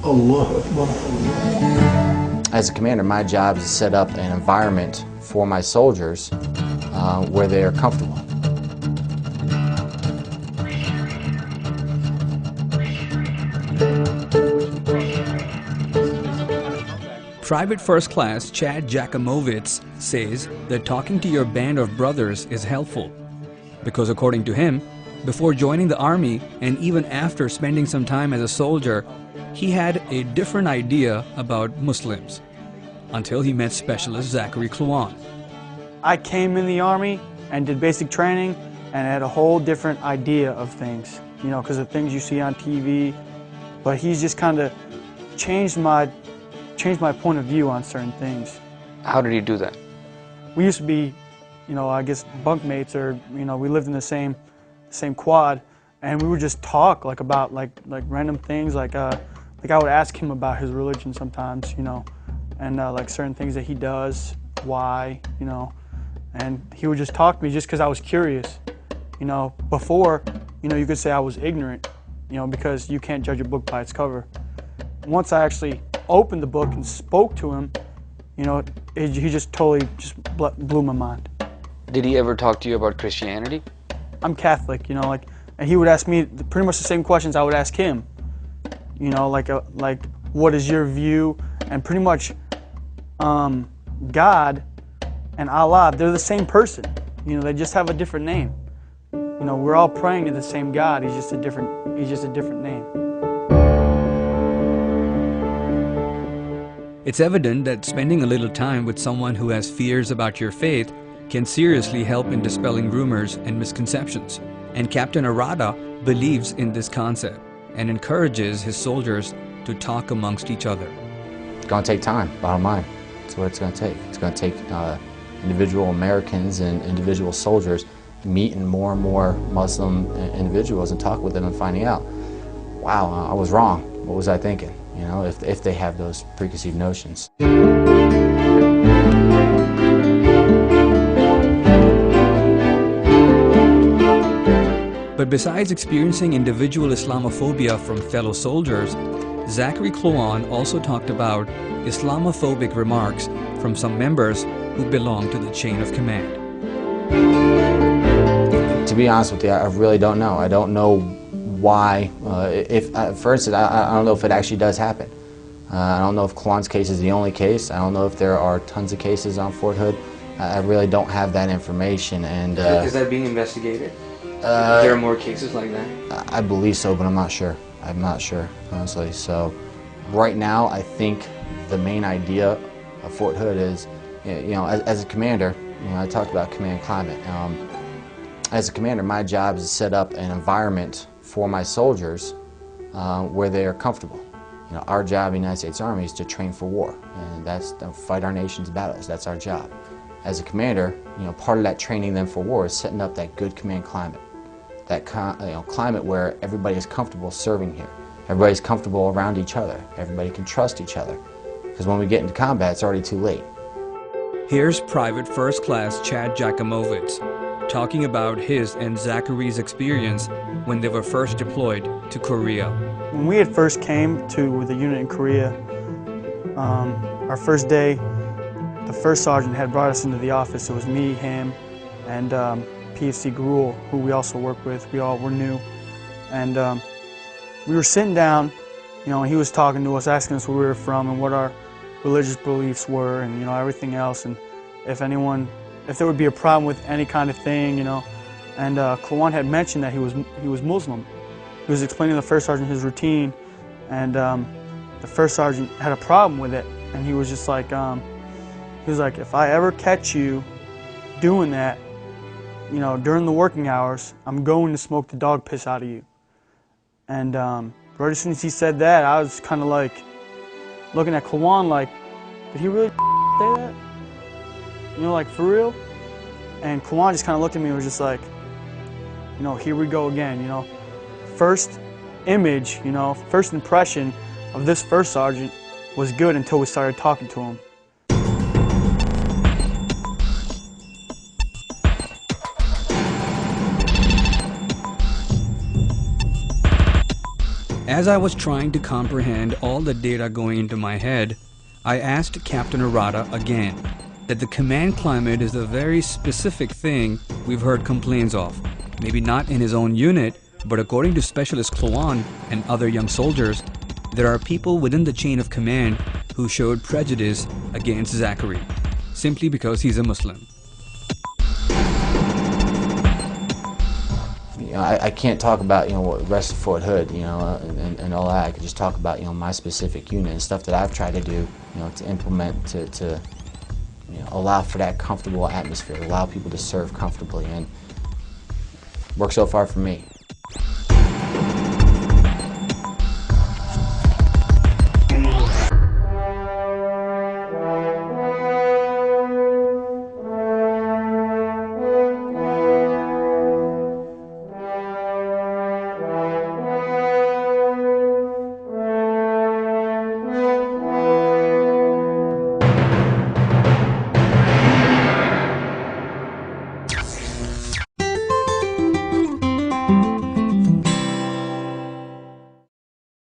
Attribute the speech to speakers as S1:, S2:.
S1: Allah Akbar.
S2: As a commander, my job is to set up an environment for my soldiers where they are comfortable.
S3: Private First Class Chad Jackimowitz says that talking to your band of brothers is helpful because, according to him, before joining the Army and even after spending some time as a soldier, he had a different idea about Muslims until he met Specialist Zachary Kluan.
S4: I came in the Army and did basic training and had a whole different idea of things, you know, because of things you see on TV. But he's just kind of changed my point of view on certain things.
S5: How did he do that?
S4: We used to be, you know, I guess bunkmates, or, you know, we lived in the same quad, and we would just talk about random things, like I would ask him about his religion sometimes, you know, and like certain things that he does, why, you know, and he would just talk to me just because I was curious, you know. Before, you know, you could say I was ignorant, you know, because you can't judge a book by its cover. Once I actually opened the book and spoke to him, you know, he just totally blew my mind.
S5: Did he ever talk to you about Christianity?
S4: I'm Catholic, you know, and he would ask me pretty much the same questions I would ask him. You know, like what is your view? And pretty much God and Allah, they're the same person. You know, they just have a different name. You know, we're all praying to the same God. He's just a different name.
S3: It's evident that spending a little time with someone who has fears about your faith can seriously help in dispelling rumors and misconceptions. And Captain Arata believes in this concept and encourages his soldiers to talk amongst each other.
S2: It's going to take time, bottom line. That's what it's going to take. It's going to take individual Americans and individual soldiers meeting more and more Muslim individuals and talk with them and finding out, wow, I was wrong. What was I thinking? You know, if they have those preconceived notions.
S3: But besides experiencing individual Islamophobia from fellow soldiers, Zachary Kluan also talked about Islamophobic remarks from some members who belong to the chain of command.
S2: To be honest with you, I really don't know. I don't know why, for instance, I don't know if it actually does happen. I don't know if Kluan's case is the only case. I don't know if there are tons of cases on Fort Hood. I really don't have that information. And
S5: is that being investigated? There are more cases like that?
S2: I believe so, but I'm not sure. I'm not sure, honestly. So right now, I think the main idea of Fort Hood is, you know, as a commander, you know, I talked about command climate. As a commander, my job is to set up an environment for my soldiers where they are comfortable. You know, our job in the United States Army is to train for war, and that's to fight our nation's battles. That's our job. As a commander, you know, part of that training them for war is setting up that good command climate, that climate where everybody is comfortable serving here. Everybody's comfortable around each other. Everybody can trust each other, because when we get into combat, it's already too late.
S3: Here's Private First Class Chad Jackimowitz talking about his and Zachary's experience when they were first deployed to Korea.
S4: When we had first came to the unit in Korea, our first day, the first sergeant had brought us into the office. It was me, him, and PFC Gruel, who we also work with. We all were new. And we were sitting down, you know, and he was talking to us, asking us where we were from and what our religious beliefs were, and, you know, everything else, and if there would be a problem with any kind of thing, you know. And Kluan had mentioned that he was Muslim. He was explaining to the first sergeant his routine, and the first sergeant had a problem with it, and he was just like, he was like, if I ever catch you doing that, you know, during the working hours, I'm going to smoke the dog piss out of you. And right as soon as he said that, I was kind of like looking at Kluan like, did he really say that? You know, like, for real? And Kluan just kind of looked at me and was just like, you know, here we go again, you know. First image, you know, first impression of this first sergeant was good until we started talking to him.
S3: As I was trying to comprehend all the data going into my head, I asked Captain Arata again that the command climate is a very specific thing we've heard complaints of. Maybe not in his own unit, but according to Specialist Kluan and other young soldiers, there are people within the chain of command who showed prejudice against Zachary, simply because he's a Muslim.
S2: I can't talk about what the rest of Fort Hood, and all that. I could just talk about my specific unit and stuff that I've tried to do, to implement to allow for that comfortable atmosphere, allow people to serve comfortably, and work so far for me.